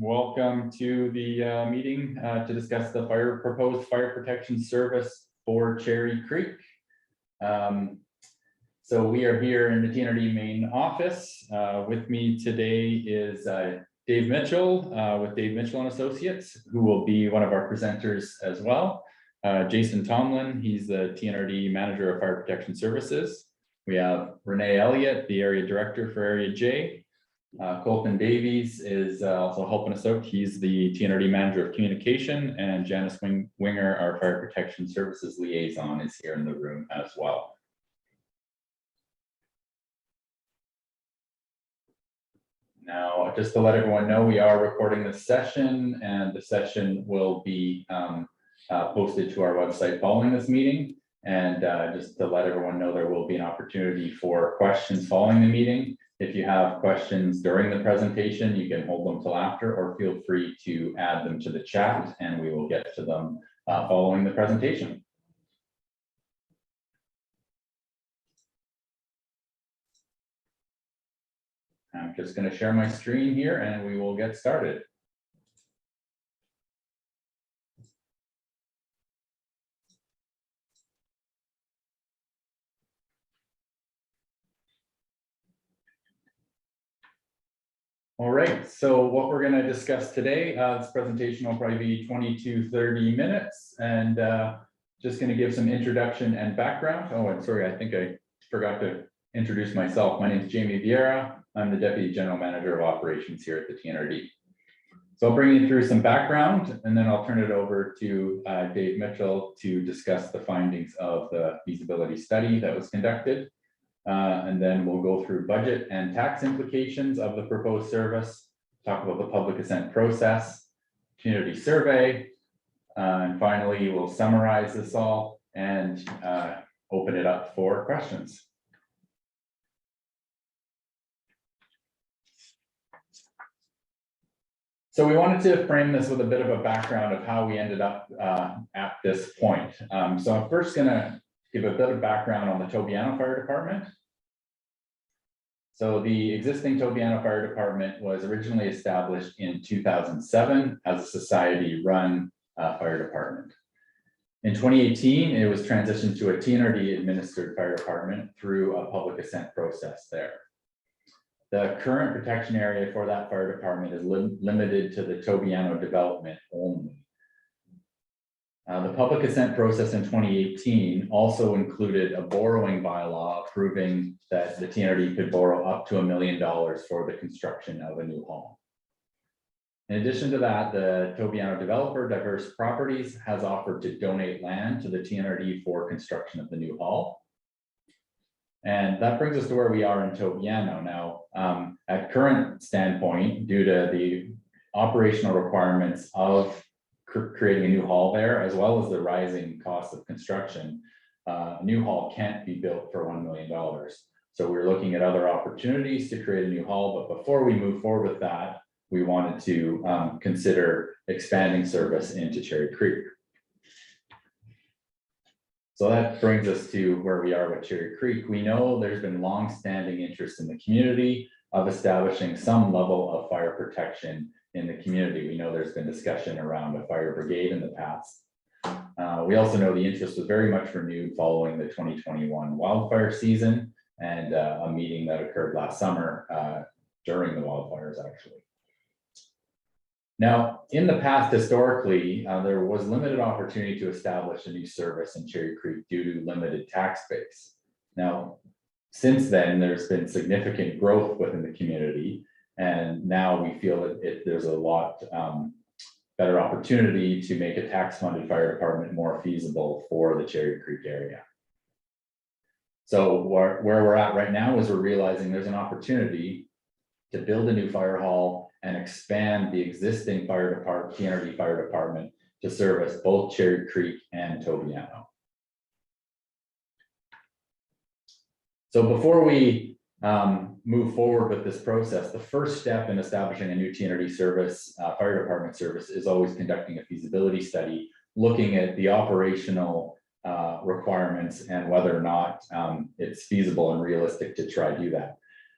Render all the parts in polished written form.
Welcome to the meeting to discuss the proposed fire protection service for Cherry Creek. So we are here in the TNRD main office. With me today is Dave Mitchell with Dave Mitchell and Associates, who will be one of our presenters as well. Jason Tomlin, he's the TNRD Manager of Fire Protection Services. We have Renee Elliott, the Area Director for Area J. Colton Davies is also helping us out. He's the TNRD Manager of Communication, and Janice Winger, our Fire Protection Services Liaison, is here in the room as well. Now, just to let everyone know, we are recording this session, and the session will be posted to our website following this meeting. And just to let everyone know, there will be an opportunity for questions following the meeting. If you have questions during the presentation, you can hold them till after, or feel free to add them to the chat, and we will get to them following the presentation. I'm just going to share my screen here, and we will get started. All right, so what we're going to discuss today, this presentation will probably be 20 to 30 minutes, and just going to give some introduction and background. Oh, and sorry, I think I forgot to introduce myself. My name is Jamie Vieira. I'm the Deputy General Manager of Operations here at the TNRD. So I'll bring you through some background, and then I'll turn it over to Dave Mitchell to discuss the findings of the feasibility study that was conducted. And then we'll go through budget and tax implications of the proposed service, talk about the public assent process, community survey, and finally we'll summarize this all and open it up for questions. So we wanted to frame this with a bit of a background of how we ended up at this point. So I'm first going to give a bit of background on the Tobiano Fire Department. So the existing Tobiano Fire Department was originally established in 2007 as a society-run fire department. In 2018, it was transitioned to a TNRD-administered fire department through a public assent process there. The current protection area for that fire department is limited to the Tobiano development only. The public assent process in 2018 also included a borrowing bylaw approving that the TNRD could borrow up to $1 million for the construction of a new hall. In addition to that, the Tobiano developer, Diverse Properties, has offered to donate land to the TNRD for construction of the new hall. And that brings us to where we are in Tobiano now. At current standpoint, due to the operational requirements of creating a new hall there, as well as the rising cost of construction, a new hall can't be built for $1 million. So we're looking at other opportunities to create a new hall, but before we move forward with that, we wanted to consider expanding service into Cherry Creek. So that brings us to where we are with Cherry Creek. We know there's been long-standing interest in the community of establishing some level of fire protection in the community. We know there's been discussion around a fire brigade in the past. We also know the interest was very much renewed following the 2021 wildfire season and a meeting that occurred last summer during the wildfires, actually. Now, in the past, historically, there was limited opportunity to establish a new service in Cherry Creek due to limited tax base. Now, since then, there's been significant growth within the community, and now we feel that there's a lot better opportunity to make a tax-funded fire department more feasible for the Cherry Creek area. So where we're at right now is we're realizing there's an opportunity to build a new fire hall and expand the existing fire department, TNRD fire department, to service both Cherry Creek and Tobiano. So before we move forward with this process, the first step in establishing a new TNRD service, fire department service, is always conducting a feasibility study, looking at the operational requirements and whether or not it's feasible and realistic to try to do that.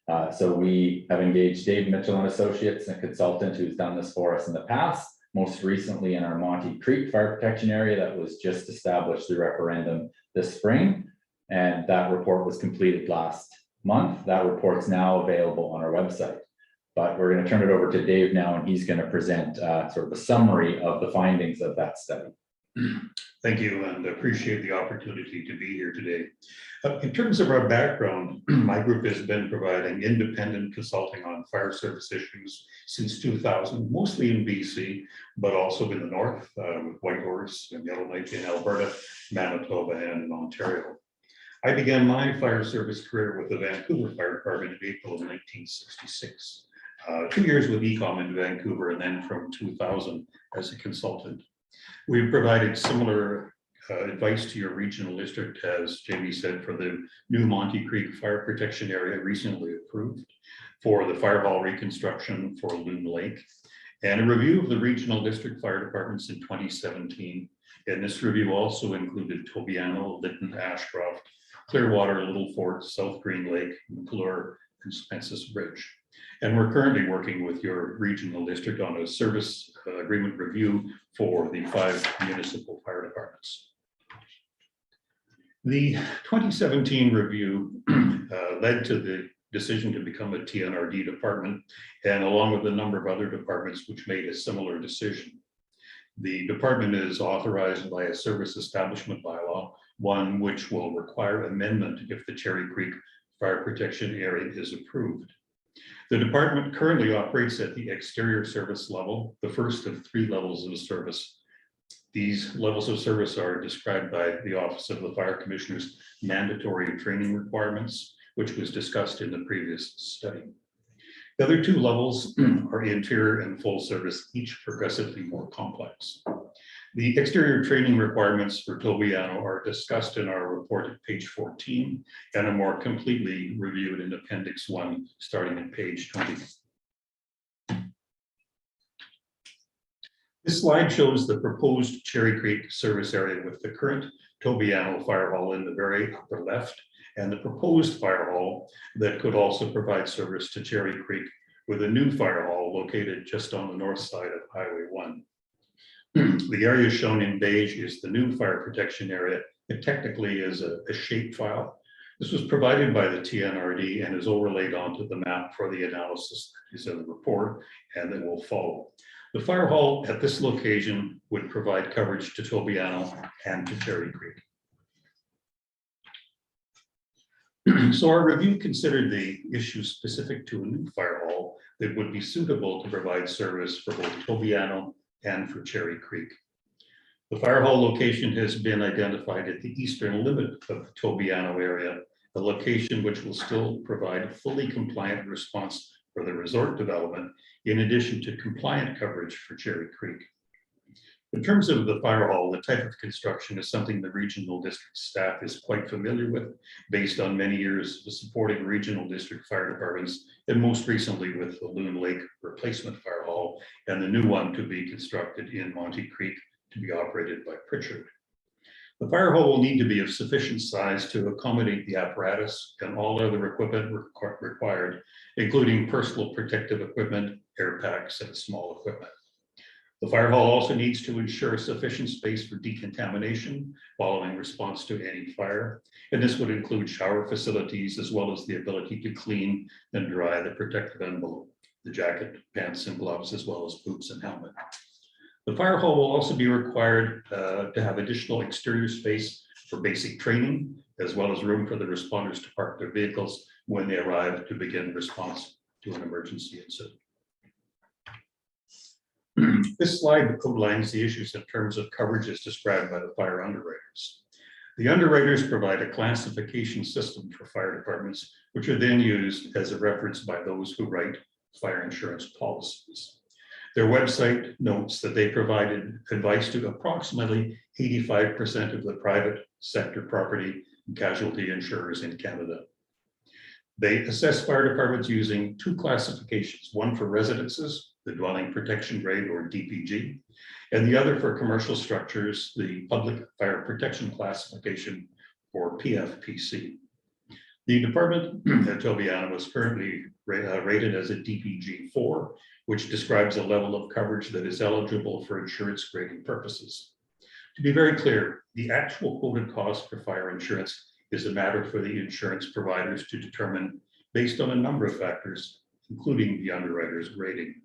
So we have engaged Dave Mitchell and Associates, a consultant who's done this for us in the past, most recently in our Monty Creek Fire Protection Area that was just established through referendum this spring. And that report was completed last month. That report's now available on our website. But we're going to turn it over to Dave now, and he's going to present sort of a summary of the findings of that study. Thank you, and appreciate the opportunity to be here today. In terms of our background, my group has been providing independent consulting on fire service issues since 2000, mostly in BC, but also in the north with Whitehorse and Yellowknife in Alberta, Manitoba, and in Ontario. I began my fire service career with the Vancouver Fire Department in April of 1966. 2 years with ECOM in Vancouver, and then from 2000 as a consultant. We've provided similar advice to your regional district, as Jamie said, for the new Monty Creek Fire Protection Area recently approved, for the fire hall reconstruction for Loon Lake, and a review of the regional district fire departments in 2017. And this review also included Tobiano, Lytton, Ashcroft, Clearwater, Little Fort, South Green Lake, McClure, and Spencis Bridge. And we're currently working with your regional district on a service agreement review for the 5 municipal fire departments. The 2017 review led to the decision to become a TNRD department, and along with a number of other departments which made a similar decision. The department is authorized by a service establishment bylaw, one which will require amendment if the Cherry Creek Fire Protection Area is approved. The department currently operates at the exterior service level, the first of 3 levels of service. These levels of service are described by the Office of the Fire Commissioner's mandatory training requirements, which was discussed in the previous study. The other 2 levels are interior and full service, each progressively more complex. The exterior training requirements for Tobiano are discussed in our report at page 14 and are more completely reviewed in Appendix 1, starting at page 20. This slide shows the proposed Cherry Creek service area with the current Tobiano Fire Hall in the very upper left, and the proposed fire hall that could also provide service to Cherry Creek with a new fire hall located just on the north side of Highway 1. The area shown in beige is the new fire protection area. It technically is a shape file. This was provided by the TNRD and is overlaid onto the map for the analysis that is in the report and that will follow. The fire hall at this location would provide coverage to Tobiano and to Cherry Creek. So our review considered the issues specific to a new fire hall that would be suitable to provide service for both Tobiano and for Cherry Creek. The fire hall location has been identified at the eastern limit of the Tobiano area, a location which will still provide fully compliant response for the resort development, in addition to compliant coverage for Cherry Creek. In terms of the fire hall, the type of construction is something the regional district staff is quite familiar with, based on many years of supporting regional district fire departments, and most recently with the Loon Lake replacement fire hall, and the new one to be constructed in Monty Creek to be operated by Pritchard. The fire hall will need to be of sufficient size to accommodate the apparatus and all other equipment required, including personal protective equipment, air packs, and small equipment. The fire hall also needs to ensure sufficient space for decontamination following response to any fire. And this would include shower facilities, as well as the ability to clean and dry the protective envelope, the jacket, pants, and gloves, as well as boots and helmet. The fire hall will also be required to have additional exterior space for basic training, as well as room for the responders to park their vehicles when they arrive to begin response to an emergency incident. This slide outlines the issues in terms of coverage as described by the fire underwriters. The underwriters provide a classification system for fire departments, which are then used as a reference by those who write fire insurance policies. Their website notes that they provided advice to approximately 85% of the private sector property and casualty insurers in Canada. They assess fire departments using 2 classifications, one for residences, the dwelling protection grade, or DPG, and the other for commercial structures, the public fire protection classification, or PFPC. The department at Tobiano is currently rated as a DPG 4, which describes a level of coverage that is eligible for insurance grading purposes. To be very clear, the actual quoted cost for fire insurance is a matter for the insurance providers to determine based on a number of factors, including the underwriter's grading.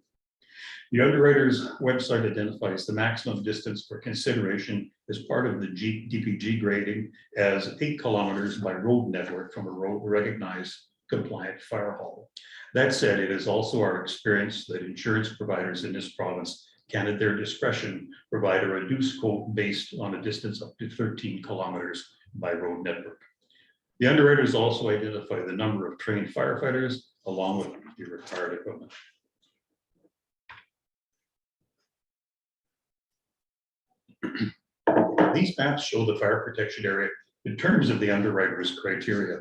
The underwriter's website identifies the maximum distance for consideration as part of the DPG grading as 8 kilometers by road network from a road recognized compliant fire hall. That said, it is also our experience that insurance providers in this province can at their discretion provide a reduced quote based on a distance up to 13 kilometers by road network. The underwriters also identify the number of trained firefighters along with the required equipment. These maps show the fire protection area in terms of the underwriter's criteria.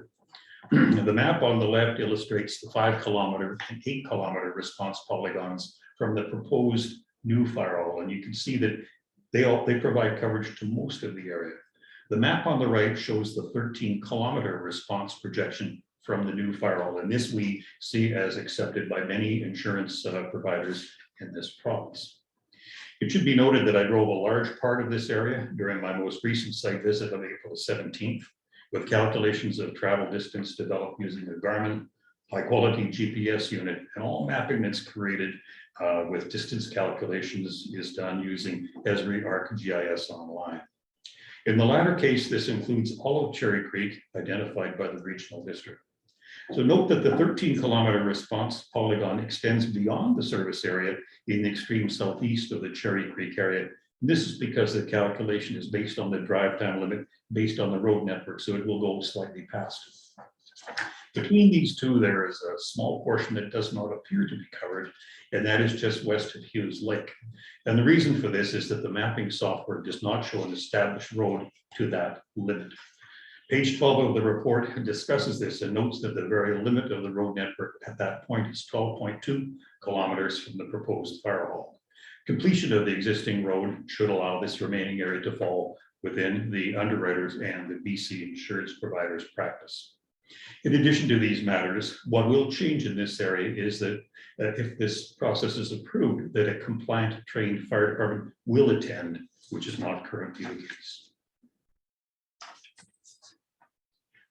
The map on the left illustrates the 5 kilometer and 8 kilometer response polygons from the proposed new fire hall, and you can see that they provide coverage to most of the area. The map on the right shows the 13 kilometer response projection from the new fire hall, and this we see as accepted by many insurance providers in this province. It should be noted that I drove a large part of this area during my most recent site visit on April 17th, with calculations of travel distance developed using a Garmin high-quality GPS unit, and all mapping that's created with distance calculations is done using Esri ArcGIS Online. In the latter case, this includes all of Cherry Creek identified by the regional district. So note that the 13 kilometer response polygon extends beyond the service area in the extreme southeast of the Cherry Creek area. This is because the calculation is based on the drive time limit based on the road network, so it will go slightly past it. Between these two, there is a small portion that does not appear to be covered, and that is just west of Hughes Lake. And the reason for this is that the mapping software does not show an established road to that limit. Page 12 of the report discusses this and notes that the very limit of the road network at that point is 12.2 kilometers from the proposed fire hall. Completion of the existing road should allow this remaining area to fall within the underwriters and the BC insurance providers practice. In addition to these matters, what will change in this area is that if this process is approved, that a compliant trained fire department will attend, which is not currently the case.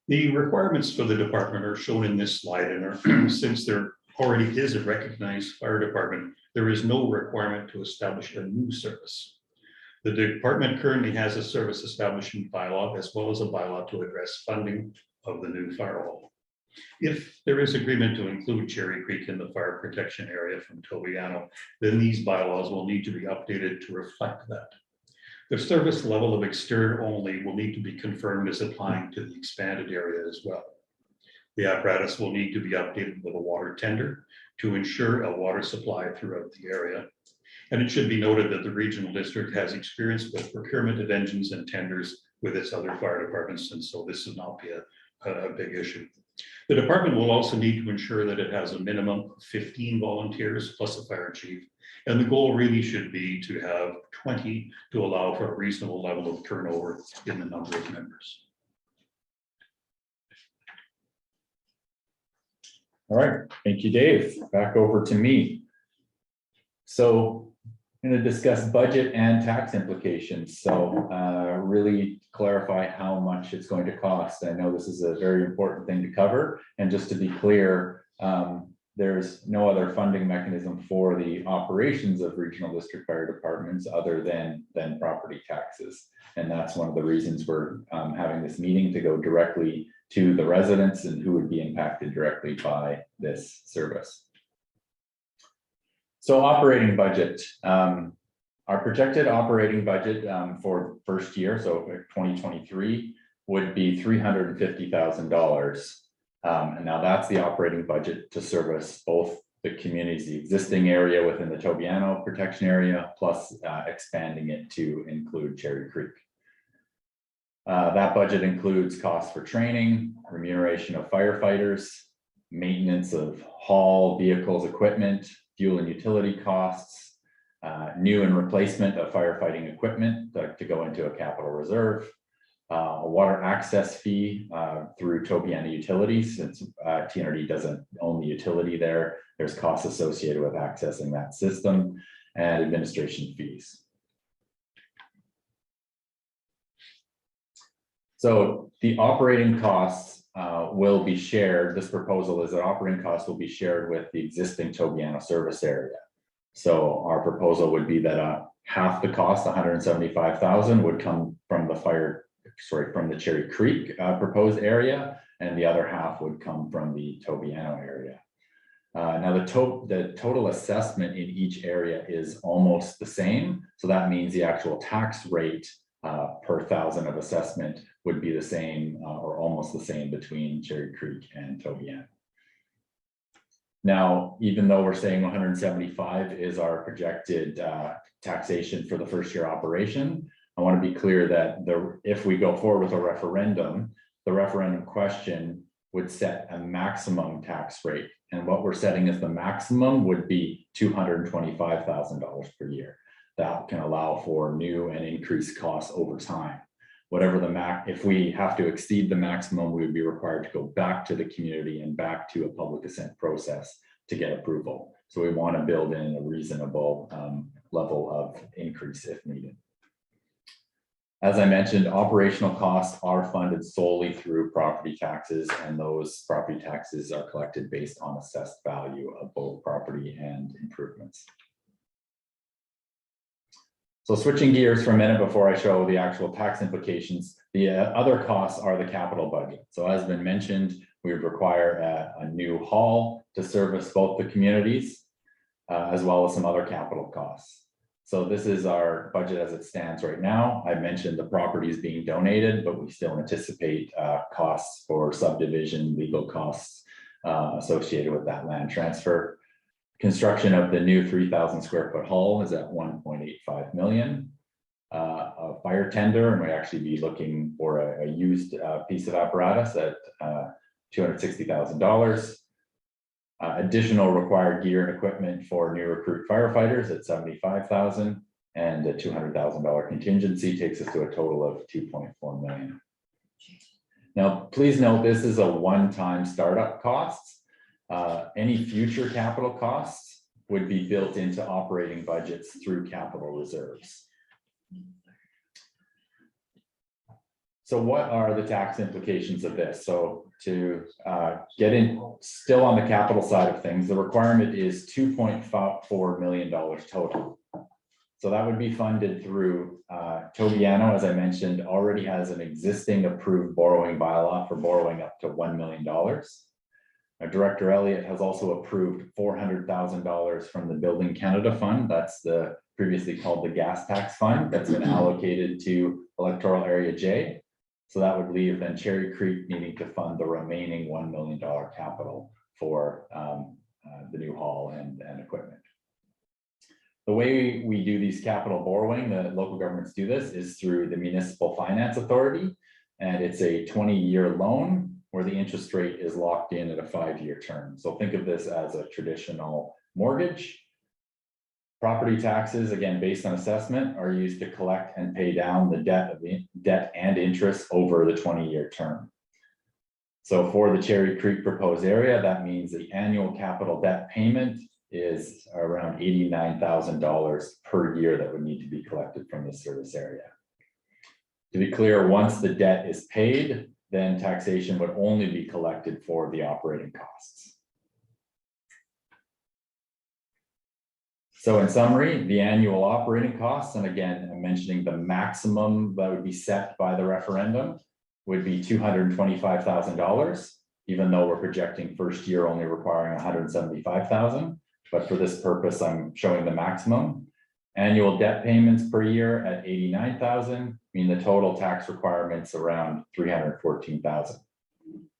The requirements for the department are shown in this slide, and since there already is a recognized fire department, there is no requirement to establish a new service. The department currently has a service establishment bylaw as well as a bylaw to address funding of the new fire hall. If there is agreement to include Cherry Creek in the fire protection area from Tobiano, then these bylaws will need to be updated to reflect that. The service level of exterior only will need to be confirmed as applying to the expanded area as well. The apparatus will need to be updated with a water tender to ensure a water supply throughout the area. And it should be noted that the regional district has experience with procurement of engines and tenders with its other fire departments, and so this will not be a big issue. The department will also need to ensure that it has a minimum of 15 volunteers plus a fire chief. And the goal really should be to have 20 to allow for a reasonable level of turnover in the number of members. All right, thank you, Dave. Back over to me. So I'm going to discuss budget and tax implications. So really clarify how much it's going to cost. I know this is a very important thing to cover. And just to be clear, there's no other funding mechanism for the operations of regional district fire departments other than property taxes. And that's one of the reasons we're having this meeting, to go directly to the residents and who would be impacted directly by this service. So operating budget, our projected operating budget for first year, so 2023, would be $350,000. And now that's the operating budget to service both the communities, the existing area within the Tobiano protection area, plus expanding it to include Cherry Creek. That budget includes costs for training, remuneration of firefighters, maintenance of hall, vehicles, equipment, fuel and utility costs, new and replacement of firefighting equipment to go into a capital reserve, a water access fee through Tobiana Utilities, since TNRD doesn't own the utility there. There's costs associated with accessing that system, and administration fees. So the operating costs will be shared. This proposal is that operating costs will be shared with the existing Tobiano service area. So our proposal would be that half the cost, 175,000, would come from the from the Cherry Creek proposed area, and the other half would come from the Tobiano area. Now the total assessment in each area is almost the same. So that means the actual tax rate per thousand of assessment would be the same or almost the same between Cherry Creek and Tobiano. Now, even though we're saying 175 is our projected taxation for the first year operation, I want to be clear that if we go forward with a referendum, the referendum question would set a maximum tax rate. And what we're setting as the maximum would be $225,000 per year. That can allow for new and increased costs over time. Whatever if we have to exceed the maximum, we would be required to go back to the community and back to a public assent process to get approval. So we want to build in a reasonable level of increase if needed. As I mentioned, operational costs are funded solely through property taxes, and those property taxes are collected based on assessed value of both property and improvements. So switching gears for a minute before I show the actual tax implications, the other costs are the capital budget. So as been mentioned, we would require a new hall to service both the communities, as well as some other capital costs. So this is our budget as it stands right now. I mentioned the properties being donated, but we still anticipate costs for subdivision, legal costs associated with that land transfer. Construction of the new 3,000 square foot hall is at 1.85 million. A fire tender, and we actually be looking for a used piece of apparatus at $260,000. Additional required gear and equipment for new recruit firefighters at $75,000, and a $200,000 contingency takes us to a total of 2.4 million. Now, please note this is a one-time startup cost. Any future capital costs would be built into operating budgets through capital reserves. So what are the tax implications of this? So to get in still on the capital side of things, the requirement is $2.4 million total. So that would be funded through Tobiano, as I mentioned, already has an existing approved borrowing bylaw for borrowing up to $1 million. Director Elliott has also approved $400,000 from the Building Canada Fund. That's the previously called the gas tax fund that's been allocated to electoral area J. So that would leave then Cherry Creek needing to fund the remaining $1 million capital for the new hall and equipment. The way we do these capital borrowing, the local governments do this, is through the Municipal Finance Authority. And it's a 20-year loan where the interest rate is locked in at a 5-year term. So think of this as a traditional mortgage. Property taxes, again, based on assessment, are used to collect and pay down the debt and interest over the 20-year term. So for the Cherry Creek proposed area, that means the annual capital debt payment is around $89,000 per year that would need to be collected from the service area. To be clear, once the debt is paid, then taxation would only be collected for the operating costs. So in summary, the annual operating costs, and again, I'm mentioning the maximum that would be set by the referendum, would be $225,000, even though we're projecting first year only requiring $175,000. But for this purpose, I'm showing the maximum. Annual debt payments per year at $89,000, mean the total tax requirements around $314,000.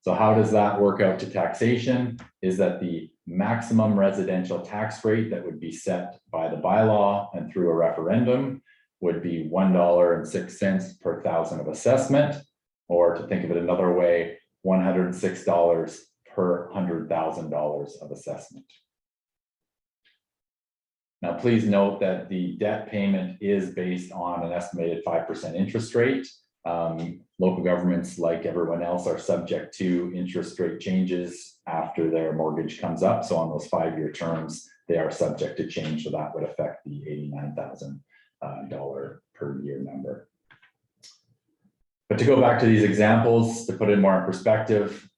So how does that work out to taxation? Is that the maximum residential tax rate that would be set by the bylaw and through a referendum would be $1.06 per thousand of assessment, or to think of it another way, $106 per $100,000 of assessment. Now, please note that the debt payment is based on an estimated 5% interest rate. Local governments, like everyone else, are subject to interest rate changes after their mortgage comes up. So on those 5-year terms, they are subject to change. So that would affect the $89,000 per year number. But to go back to these examples, to put it more in perspective,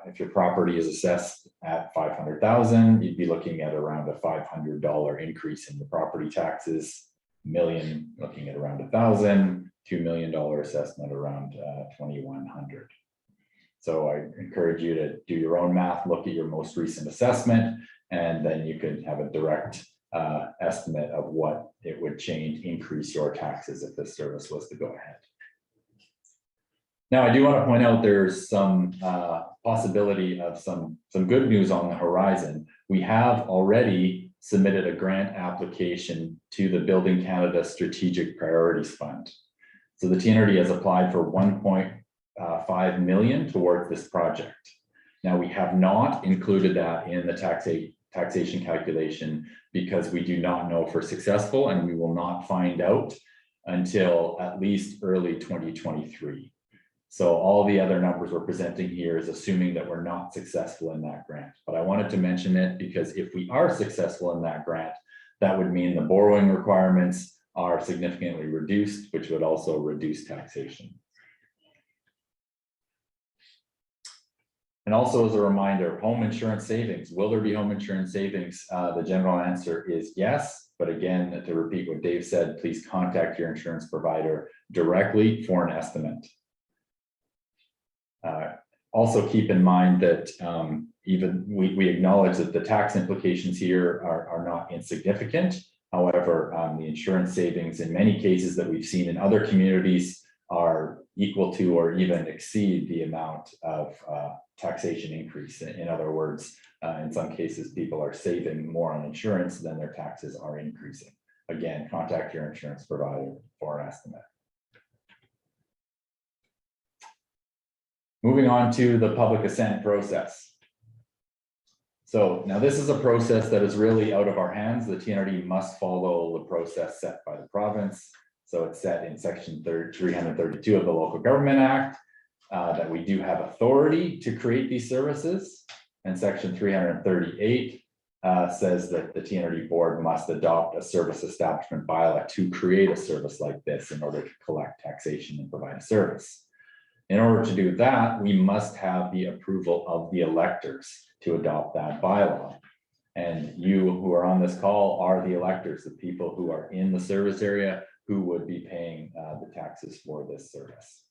if your property is assessed at $500,000, you'd be looking at around a $500 increase in the property taxes. Million, looking at around $1,000. $2 million assessment around 2,100. So I encourage you to do your own math, look at your most recent assessment, and then you can have a direct estimate of what it would increase your taxes if this service was to go ahead. Now, I do want to point out there's some possibility of some good news on the horizon. We have already submitted a grant application to the Building Canada Strategic Priorities Fund. So the TNRD has applied for $1.5 million towards this project. Now, we have not included that in the taxation calculation because we do not know if we're successful, and we will not find out until at least early 2023. So all the other numbers we're presenting here is assuming that we're not successful in that grant. But I wanted to mention it because if we are successful in that grant, that would mean the borrowing requirements are significantly reduced, which would also reduce taxation. And also, as a reminder, home insurance savings. Will there be home insurance savings? The general answer is yes. But again, to repeat what Dave said, please contact your insurance provider directly for an estimate. Also keep in mind that even we acknowledge that the tax implications here are not insignificant. However, the insurance savings in many cases that we've seen in other communities are equal to or even exceed the amount of taxation increase. In other words, in some cases, people are saving more on insurance than their taxes are increasing. Again, contact your insurance provider for an estimate. Moving on to the public assent process. So now this is a process that is really out of our hands. The TNRD must follow the process set by the province. So it's set in section 332 of the Local Government Act that we do have authority to create these services. And section 338 says that the TNRD board must adopt a service establishment bylaw to create a service like this in order to collect taxation and provide a service. In order to do that, we must have the approval of the electors to adopt that bylaw. And you who are on this call are the electors, the people who are in the service area who would be paying the taxes for this service.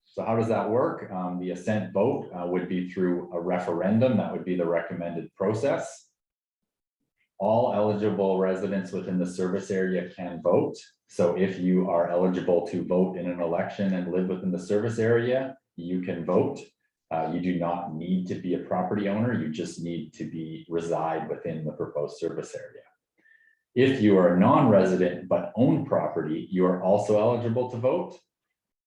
So how does that work? The assent vote would be through a referendum. That would be the recommended process. All eligible residents within the service area can vote. So if you are eligible to vote in an election and live within the service area, you can vote. You do not need to be a property owner. You just need to reside within the proposed service area. If you are a non-resident but own property, you are also eligible to vote,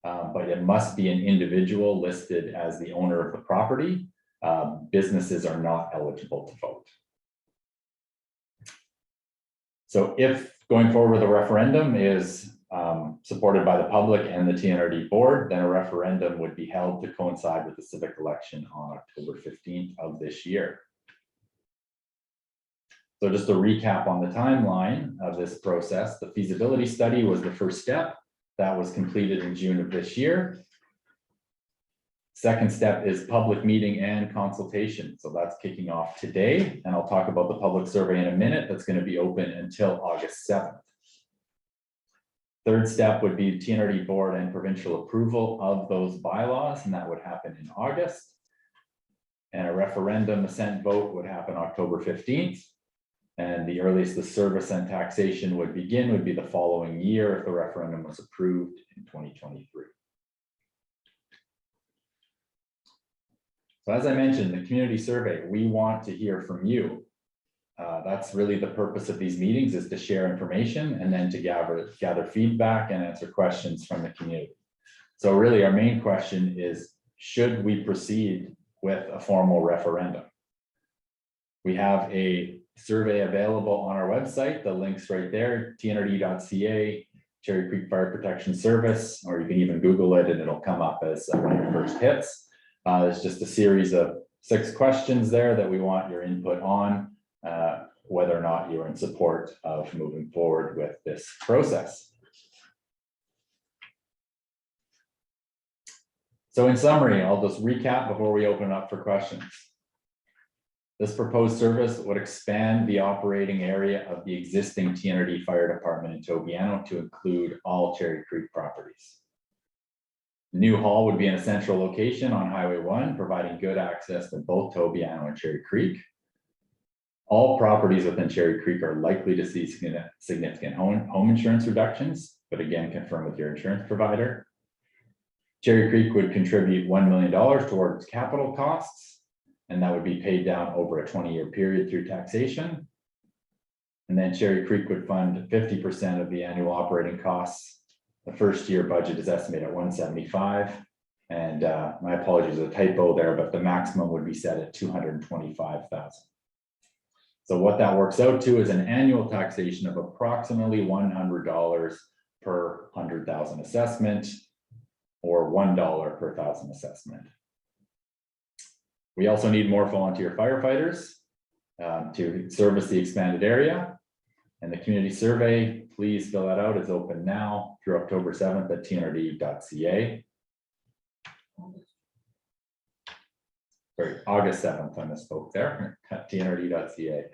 but it must be an individual listed as the owner of the property. Businesses are not eligible to vote. So if going forward with a referendum is supported by the public and the TNRD board, then a referendum would be held to coincide with the civic election on October 15th of this year. So just to recap on the timeline of this process, the feasibility study was the first step. That was completed in June of this year. Second step is public meeting and consultation. So that's kicking off today. And I'll talk about the public survey in a minute. That's going to be open until August 7th. Third step would be TNRD board and provincial approval of those bylaws, and that would happen in August. And a referendum assent vote would happen October 15th. And the earliest the service and taxation would begin would be the following year if the referendum was approved in 2023. So as I mentioned, the community survey, we want to hear from you. That's really the purpose of these meetings, is to share information and then to gather feedback and answer questions from the community. So really our main question is, should we proceed with a formal referendum? We have a survey available on our website. The link's right there, tnrd.ca. Cherry Creek Fire Protection Service, or you can even Google it and it'll come up as one of your first hits. There's just a series of 6 questions there that we want your input on, whether or not you're in support of moving forward with this process. So in summary, I'll just recap before we open up for questions. This proposed service would expand the operating area of the existing TNRD Fire Department in Tobiano to include all Cherry Creek properties. The new hall would be in a central location on Highway 1, providing good access to both Tobiano and Cherry Creek. All properties within Cherry Creek are likely to see significant home insurance reductions, but again, confirm with your insurance provider. Cherry Creek would contribute $1 million towards capital costs, and that would be paid down over a 20-year period through taxation. And then Cherry Creek would fund 50% of the annual operating costs. The first year budget is estimated at $175. And my apologies, a typo there, but the maximum would be set at $225,000. So what that works out to is an annual taxation of approximately $100 per 100,000 assessment, or $1 per 1,000 assessment. We also need more volunteer firefighters to service the expanded area. And the community survey, please fill that out. It's open now through October 7th at TNRD.ca. Sorry, August 7th, I misspoke there, at TNRD.ca.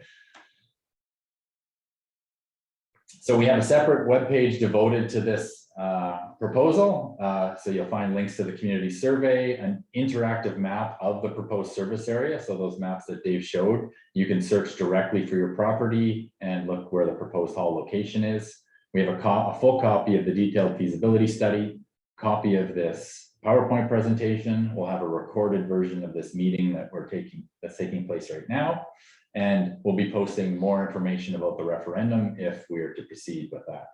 So we have a separate webpage devoted to this proposal. So you'll find links to the community survey, an interactive map of the proposed service area. So those maps that Dave showed, you can search directly for your property and look where the proposed hall location is. We have a full copy of the detailed feasibility study, copy of this PowerPoint presentation. We'll have a recorded version of this meeting that's taking place right now. And we'll be posting more information about the referendum if we are to proceed with that.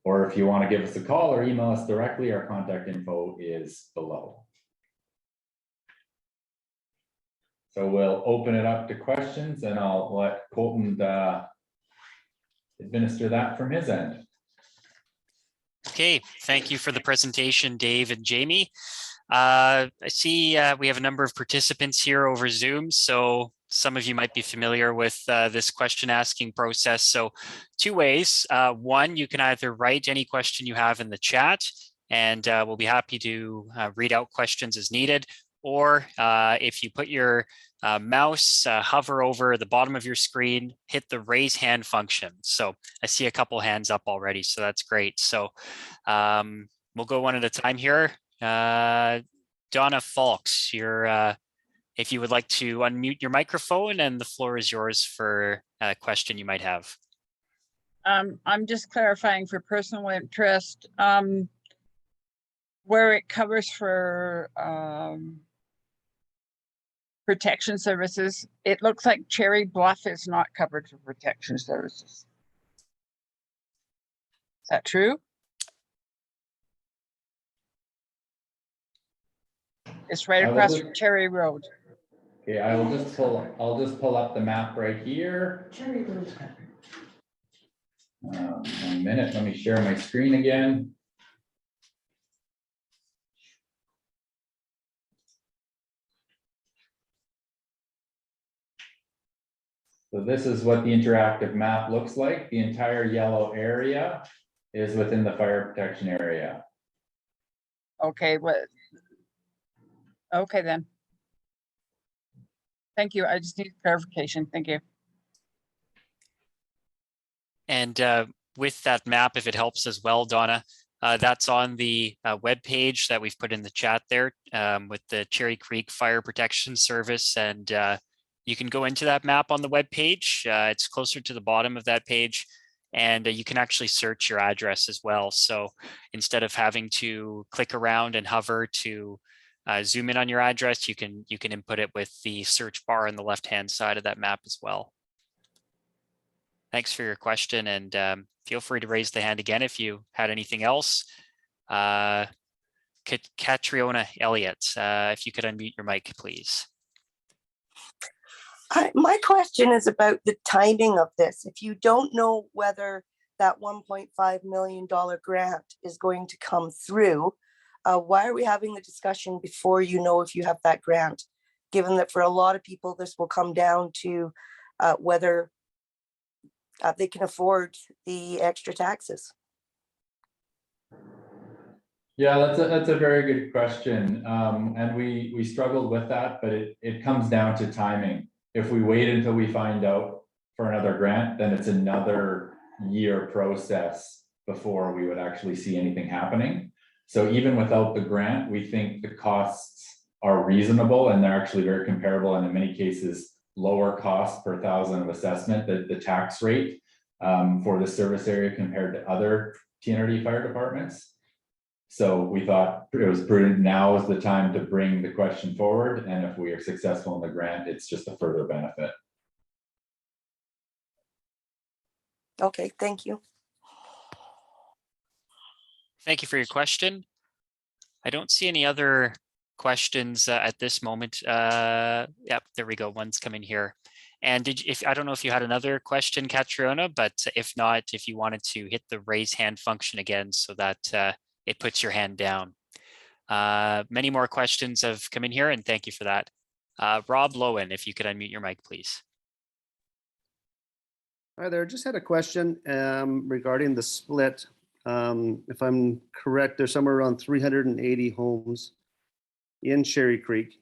Or if you want to give us a call or email us directly, our contact info is below. So we'll open it up to questions and I'll let Colton administer that from his end. Okay, thank you for the presentation, Dave and Jamie. I see we have a number of participants here over Zoom, so some of you might be familiar with this question asking process. So 2 ways. One, you can either write any question you have in the chat and we'll be happy to read out questions as needed. Or if you put your mouse, hover over the bottom of your screen, hit the raise hand function. So I see a couple hands up already, so that's great. So we'll go one at a time here. Donna Falks, if you would like to unmute your microphone, and the floor is yours for a question you might have. I'm just clarifying for personal interest, where it covers for protection services. It looks like Cherry Bluff is not covered for protection services. Is that true? It's right across from Cherry Road. Okay, I'll just pull up the map right here. Cherry Road's covered. 1 minute, let me share my screen again. So this is what the interactive map looks like. The entire yellow area is within the fire protection area. Okay, okay then. Thank you. I just need clarification. Thank you. And with that map, if it helps as well, Donna, that's on the web page that we've put in the chat there with the Cherry Creek Fire Protection Service. And you can go into that map on the web page. It's closer to the bottom of that page. And you can actually search your address as well. So instead of having to click around and hover to zoom in on your address, you can input it with the search bar on the left-hand side of that map as well. Thanks for your question, and feel free to raise the hand again if you had anything else. Catriona Elliott, if you could unmute your mic, please. My question is about the timing of this. If you don't know whether that $1.5 million grant is going to come through, why are we having the discussion before you know if you have that grant? Given that for a lot of people, this will come down to whether they can afford the extra taxes. Yeah, that's a very good question. And we struggled with that, but it comes down to timing. If we wait until we find out for another grant, then it's another year process before we would actually see anything happening. So even without the grant, we think the costs are reasonable and they're actually very comparable, and in many cases, lower cost per thousand of assessment, the tax rate for the service area compared to other TNRD fire departments. So we thought it was prudent. Now is the time to bring the question forward. And if we are successful in the grant, it's just a further benefit. Okay, thank you. Thank you for your question. I don't see any other questions at this moment. Yep, there we go. One's coming here. And I don't know if you had another question, Catriona, but if not, if you wanted to hit the raise hand function again so that it puts your hand down. Many more questions have come in here, and thank you for that. Rob Lowen, if you could unmute your mic, please. Hi there, just had a question regarding the split. If I'm correct, there's somewhere around 380 homes in Cherry Creek,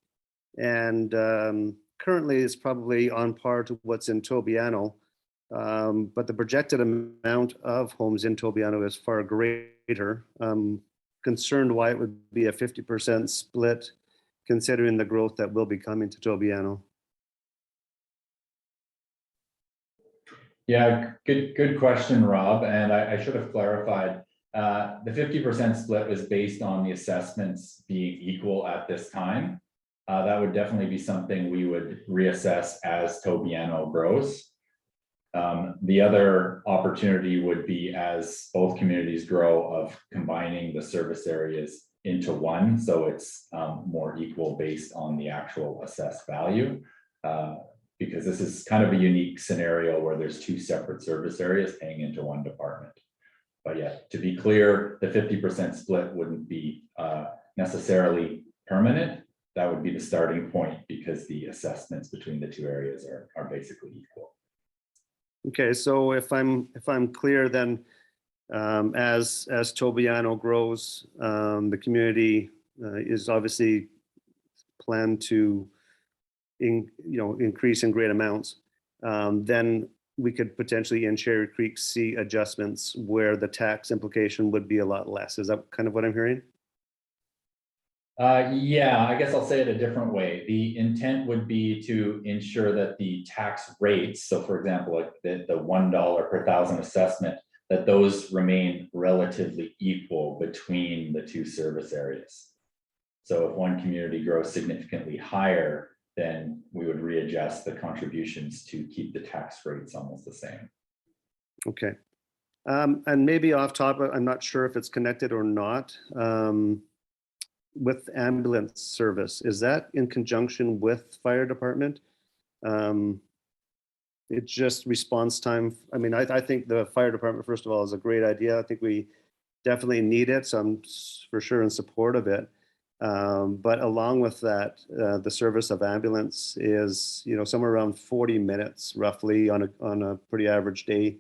and currently it's probably on par to what's in Tobiano, but the projected amount of homes in Tobiano is far greater. Concerned why it would be a 50% split, considering the growth that will be coming to Tobiano. Yeah, good question, Rob. And I should have clarified. The 50% split was based on the assessments being equal at this time. That would definitely be something we would reassess as Tobiano grows. The other opportunity would be as both communities grow of combining the service areas into one, so it's more equal based on the actual assessed value. Because this is kind of a unique scenario where there's two separate service areas paying into one department. But yeah, to be clear, the 50% split wouldn't be necessarily permanent. That would be the starting point because the assessments between the two areas are basically equal. Okay, so if I'm clear, then as Tobiano grows, the community is obviously planned to increase in great amounts. Then we could potentially in Cherry Creek see adjustments where the tax implication would be a lot less. Is that kind of what I'm hearing? Yeah, I guess I'll say it a different way. The intent would be to ensure that the tax rates, so for example, like the $1 per thousand assessment, that those remain relatively equal between the two service areas. So if one community grows significantly higher, then we would readjust the contributions to keep the tax rates almost the same. Okay. And maybe off topic, I'm not sure if it's connected or not. With ambulance service, is that in conjunction with fire department? It's just response time. I mean, I think the fire department, first of all, is a great idea. I think we definitely need it, so I'm for sure in support of it. But along with that, the service of ambulance is, somewhere around 40 minutes roughly on a pretty average day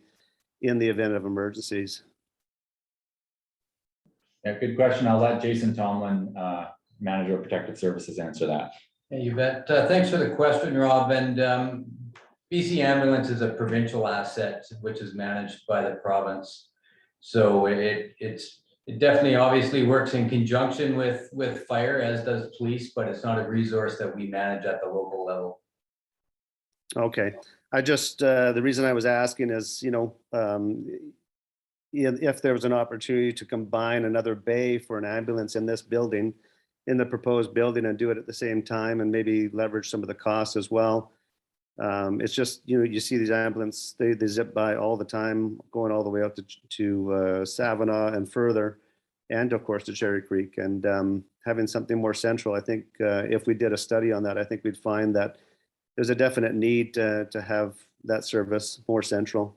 in the event of emergencies. Yeah, good question. I'll let Jason Tomlin, Manager of Protected Services, answer that. Yeah, you bet. Thanks for the question, Rob. And BC Ambulance is a provincial asset which is managed by the province. So it definitely obviously works in conjunction with fire, as does police, but it's not a resource that we manage at the local level. Okay. I just, the reason I was asking is, if there was an opportunity to combine another bay for an ambulance in this building, in the proposed building, and do it at the same time and maybe leverage some of the costs as well. It's just, you see these ambulance, they zip by all the time, going all the way out to Savannah and further, and of course to Cherry Creek. And having something more central, I think if we did a study on that, I think we'd find that there's a definite need to have that service more central.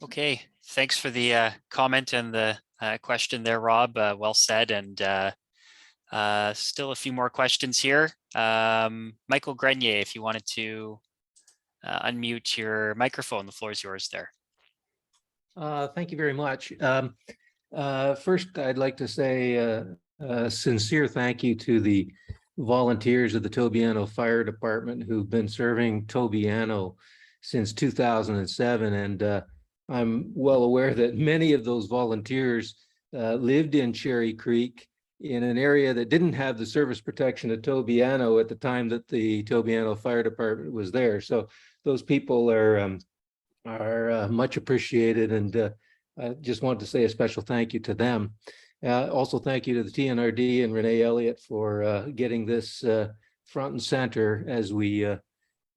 Okay, thanks for the comment and the question there, Rob. Well said. And still a few more questions here. Michael Grenier, if you wanted to unmute your microphone, the floor is yours there. Thank you very much. First, I'd like to say a sincere thank you to the volunteers of the Tobiano Fire Department who've been serving Tobiano since 2007. And I'm well aware that many of those volunteers lived in Cherry Creek in an area that didn't have the service protection of Tobiano at the time that the Tobiano Fire Department was there. So those people are much appreciated, and I just wanted to say a special thank you to them. Also, thank you to the TNRD and Renee Elliott for getting this front and center as we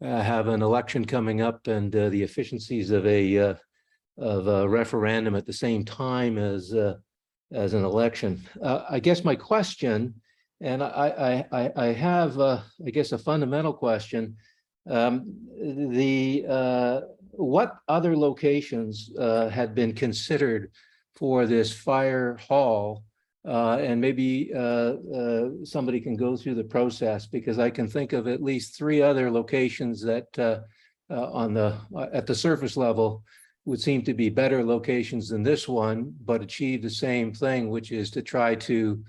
have an election coming up, and the efficiencies of a referendum at the same time as an election. I guess my question, and I have I guess a fundamental question. What other locations had been considered for this fire hall? And maybe somebody can go through the process, because I can think of at least 3 other locations that at the surface level would seem to be better locations than this one, but achieve the same thing, which is to try to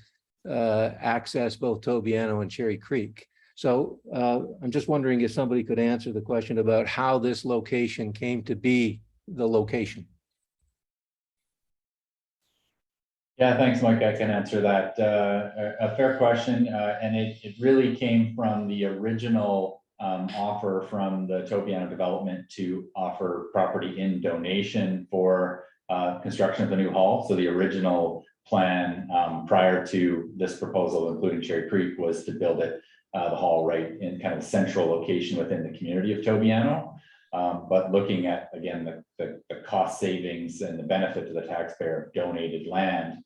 access both Tobiano and Cherry Creek. So I'm just wondering if somebody could answer the question about how this location came to be the location. Yeah, thanks, Mike. I can answer that. A fair question, and it really came from the original offer from the Tobiano development to offer property in donation for construction of the new hall. So the original plan prior to this proposal, including Cherry Creek, was to build it, the hall, right in kind of a central location within the community of Tobiano. But looking at, again, the cost savings and the benefit to the taxpayer of donated land,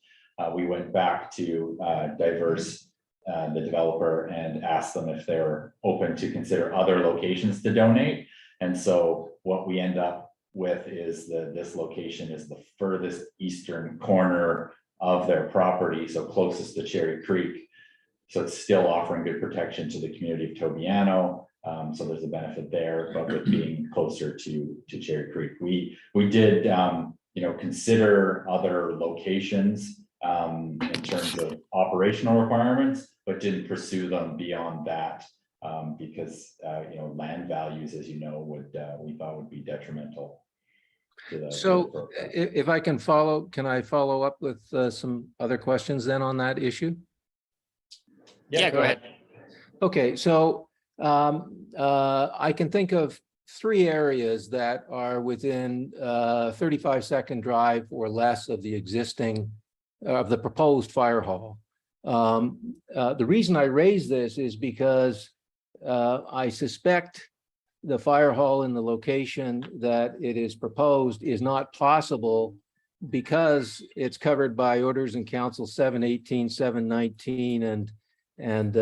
we went back to Diverse, the developer, and asked them if they're open to consider other locations to donate. And so what we end up with is this location is the furthest eastern corner of their property, so closest to Cherry Creek. So it's still offering good protection to the community of Tobiano. So there's a benefit there, but with being closer to Cherry Creek, we did consider other locations in terms of operational requirements, but didn't pursue them beyond that because land values, as you know, we thought would be detrimental to the. So if I can follow up with some other questions then on that issue? Yeah, go ahead. Okay, so I can think of 3 areas that are within 35-second drive or less of the proposed fire hall. The reason I raise this is because I suspect the fire hall in the location that it is proposed is not possible because it's covered by orders in council 718, 719, and it's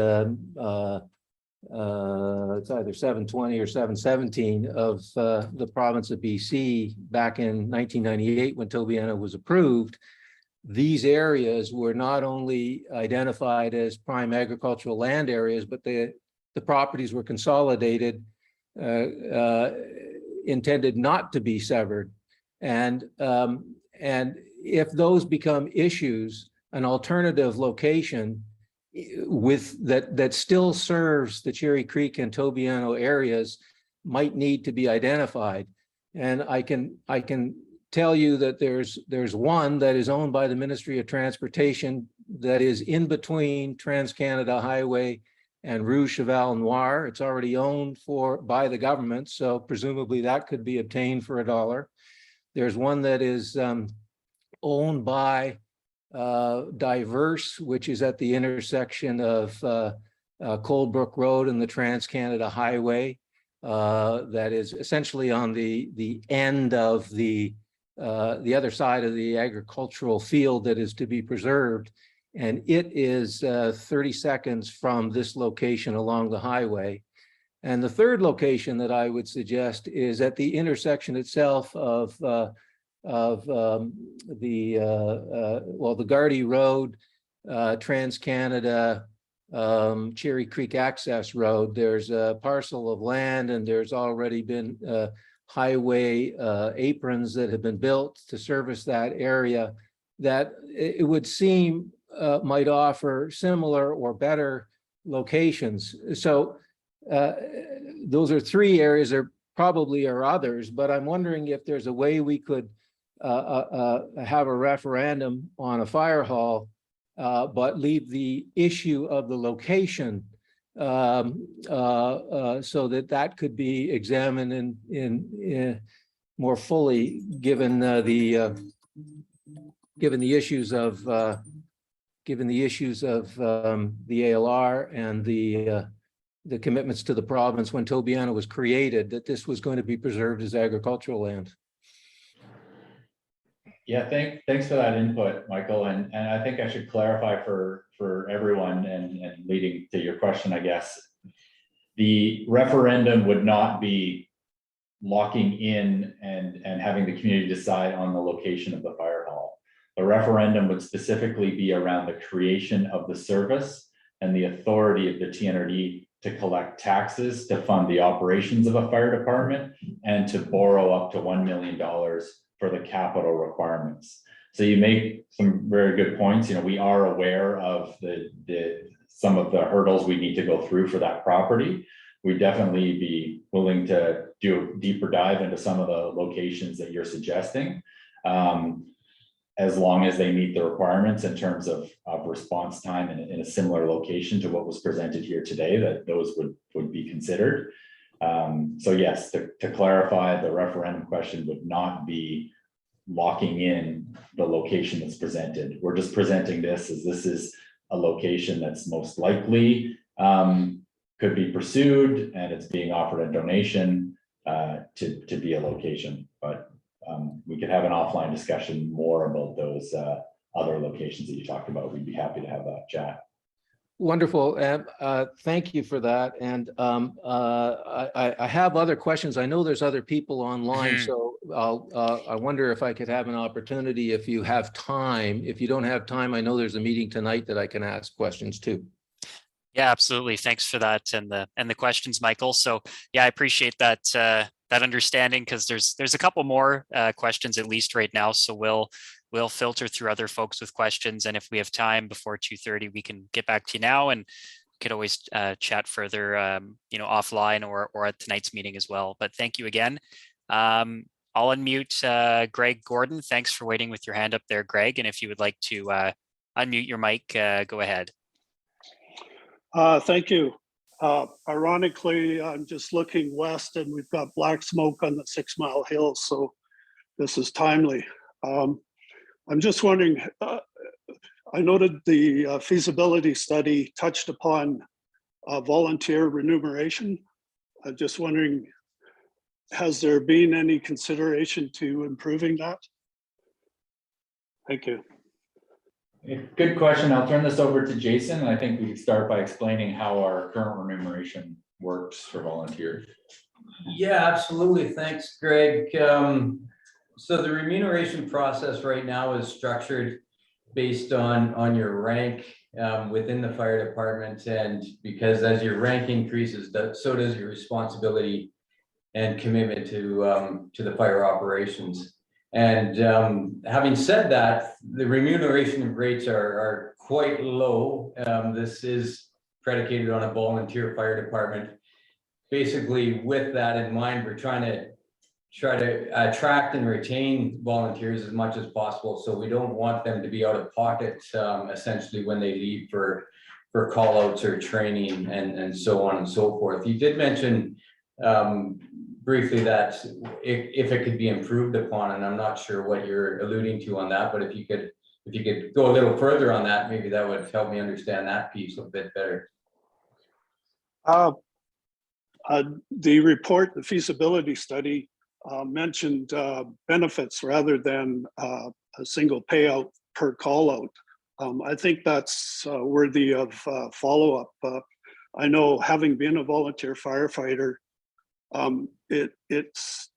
either 720 or 717 of the province of BC back in 1998 when Tobiano was approved. These areas were not only identified as prime agricultural land areas, but the properties were consolidated, intended not to be severed. And if those become issues, an alternative location that still serves the Cherry Creek and Tobiano areas might need to be identified. And I can tell you that there's one that is owned by the Ministry of Transportation that is in between Trans-Canada Highway and Rue Cheval Noir. It's already owned by the government, so presumably that could be obtained for $1. There's one that is owned by Diverse, which is at the intersection of Coldbrook Road and the Trans-Canada Highway. That is essentially on the end of the other side of the agricultural field that is to be preserved. And it is 30 seconds from this location along the highway. And the third location that I would suggest is at the intersection itself of the Gardy Road, Trans-Canada, Cherry Creek Access Road. There's a parcel of land, and there's already been highway aprons that have been built to service that area that it would seem might offer similar or better locations. So those are three areas. There probably are others, but I'm wondering if there's a way we could have a referendum on a fire hall, but leave the issue of the location so that could be examined in more fully, given the issues of the ALR and the commitments to the province when Tobiano was created, that this was going to be preserved as agricultural land. Yeah, thanks for that input, Michael. And I think I should clarify for everyone and leading to your question, I guess. The referendum would not be locking in and having the community decide on the location of the fire hall. The referendum would specifically be around the creation of the service and the authority of the TNRD to collect taxes to fund the operations of a fire department and to borrow up to $1 million for the capital requirements. So you make some very good points. You know, we are aware of some of the hurdles we need to go through for that property. We'd definitely be willing to do a deeper dive into some of the locations that you're suggesting, as long as they meet the requirements in terms of response time in a similar location to what was presented here today, that those would be considered. So yes, to clarify, the referendum question would not be locking in the location that's presented. We're just presenting this as this is a location that's most likely could be pursued, and it's being offered a donation to be a location. But we could have an offline discussion more about those other locations that you talked about. We'd be happy to have that chat. Wonderful. Thank you for that. And I have other questions. I know there's other people online, so I wonder if I could have an opportunity, if you have time. If you don't have time, I know there's a meeting tonight that I can ask questions too. Yeah, absolutely. Thanks for that and the questions, Michael. So yeah, I appreciate that that understanding, because there's a couple more questions at least right now. So we'll filter through other folks with questions, and if we have time before 2:30, we can get back to you now, and could always chat further, offline or at tonight's meeting as well. But thank you again. I'll unmute Greg Gordon. Thanks for waiting with your hand up there, Greg. And if you would like to unmute your mic, go ahead. Thank you. Ironically, I'm just looking west and we've got black smoke on the 6 Mile Hill, so this is timely. I'm just wondering, I noted the feasibility study touched upon volunteer remuneration. I'm just wondering, has there been any consideration to improving that? Thank you. Good question. I'll turn this over to Jason. And I think we could start by explaining how our current remuneration works for volunteers. Yeah, absolutely. Thanks, Greg. So the remuneration process right now is structured based on your rank within the fire department. And because as your rank increases, so does your responsibility and commitment to the fire operations. And having said that, the remuneration rates are quite low. This is predicated on a volunteer fire department. Basically, with that in mind, we're try to attract and retain volunteers as much as possible. So we don't want them to be out of pocket, essentially, when they leave for call outs or training and so on and so forth. You did mention briefly that if it could be improved upon, and I'm not sure what you're alluding to on that, but if you could go a little further on that, maybe that would help me understand that piece a bit better. The report, the feasibility study, mentioned benefits rather than a single payout per call out. I think that's worthy of follow-up. I know, having been a volunteer firefighter, it's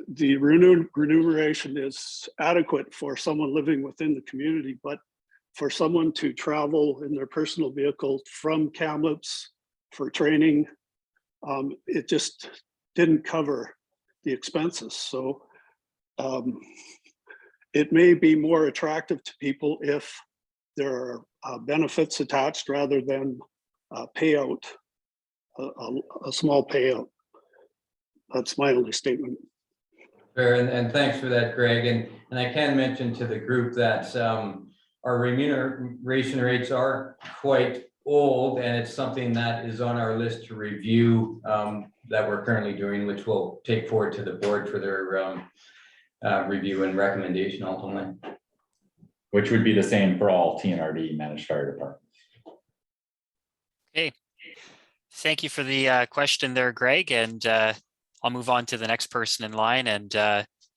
the remuneration is adequate for someone living within the community, but for someone to travel in their personal vehicle from Kamloops for training, it just didn't cover the expenses. So it may be more attractive to people if there are benefits attached rather than a payout, a small payout. That's my only statement. Fair, and thanks for that, Greg. And I can mention to the group that our remuneration rates are quite old, and it's something that is on our list to review that we're currently doing, which we'll take forward to the board for their review and recommendation ultimately. Which would be the same for all TNRD managed fire departments. Okay. Thank you for the question there, Greg. And I'll move on to the next person in line. And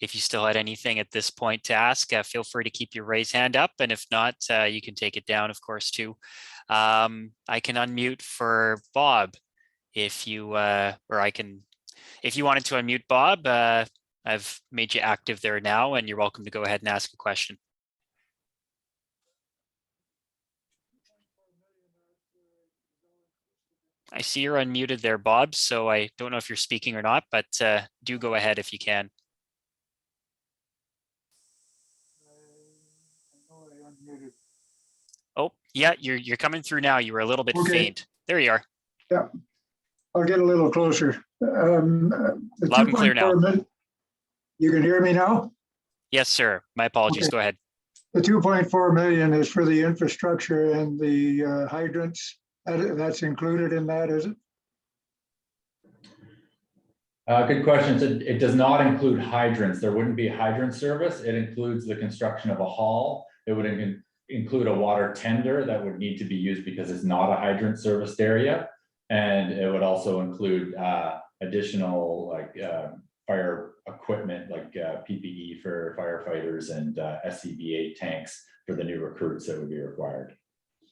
if you still had anything at this point to ask, feel free to keep your raised hand up. And if not, you can take it down, of course, too. I can unmute for Bob if you, if you wanted to unmute Bob, I've made you active there now, and you're welcome to go ahead and ask a question. I see you're unmuted there, Bob, so I don't know if you're speaking or not, but do go ahead if you can. Oh, yeah, you're coming through now. You were a little bit faint. There you are. Yeah, I'll get a little closer. Loud and clear now. You can hear me now? Yes, sir. My apologies. Okay. Go ahead. The 2.4 million is for the infrastructure and the hydrants. That's included in that, is it? Good question. So it does not include hydrants. There wouldn't be a hydrant service. It includes the construction of a hall. It would include a water tender that would need to be used because it's not a hydrant serviced area. And it would also include additional fire equipment like PPE for firefighters and SCBA tanks for the new recruits that would be required.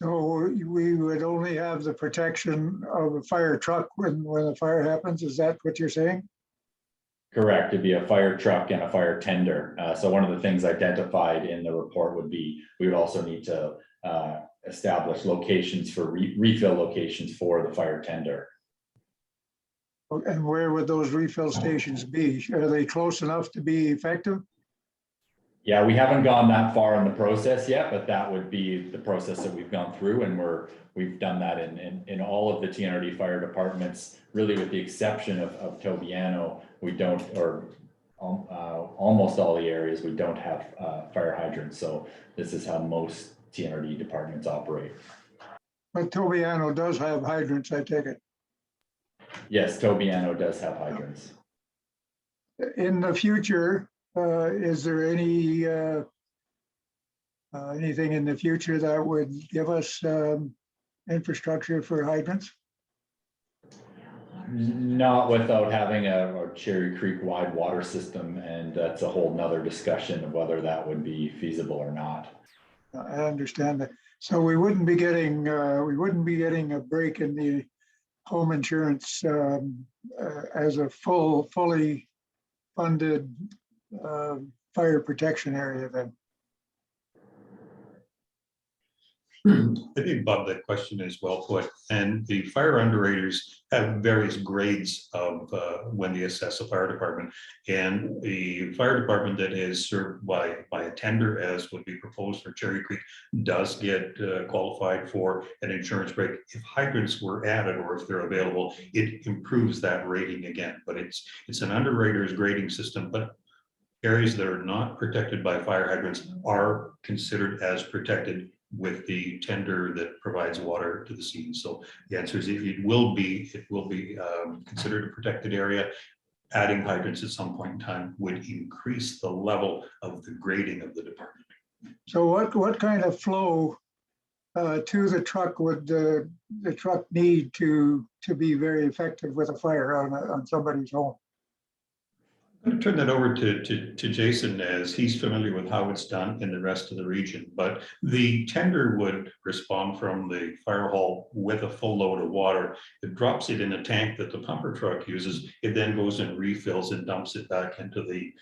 So we would only have the protection of a fire truck when the fire happens. Is that what you're saying? Correct. It'd be a fire truck and a fire tender. So one of the things identified in the report would be we would also need to establish locations for refill locations for the fire tender. And where would those refill stations be? Are they close enough to be effective? Yeah, we haven't gone that far in the process yet, but that would be the process that we've gone through, and we've done that in all of the TNRD fire departments, really with the exception of Tobiano. We don't, or almost all the areas, we don't have fire hydrants. So this is how most TNRD departments operate. But Tobiano does have hydrants, I take it. Yes, Tobiano does have hydrants. In the future, is there any anything in the future that would give us infrastructure for hydrants? Not without having a Cherry Creek wide water system, and that's a whole nother discussion of whether that would be feasible or not. I understand that. So we wouldn't be getting a break in the home insurance as a fully funded fire protection area then. I think, Bob, that question is well put. And the fire underwriters have various grades of when they assess a fire department. And the fire department that is served by a tender, as would be proposed for Cherry Creek, does get qualified for an insurance break. If hydrants were added or if they're available, it improves that rating again. But it's an underwriter's grading system. But areas that are not protected by fire hydrants are considered as protected with the tender that provides water to the scene. So the answer is it will be considered a protected area. Adding hydrants at some point in time would increase the level of the grading of the department. So what kind of flow to the truck would the truck need to be very effective with a fire on somebody's home? I'm going to turn that over to Jason, as he's familiar with how it's done in the rest of the region. But the tender would respond from the fire hall with a full load of water. It drops it in a tank that the pumper truck uses. It then goes and refills and dumps it back into the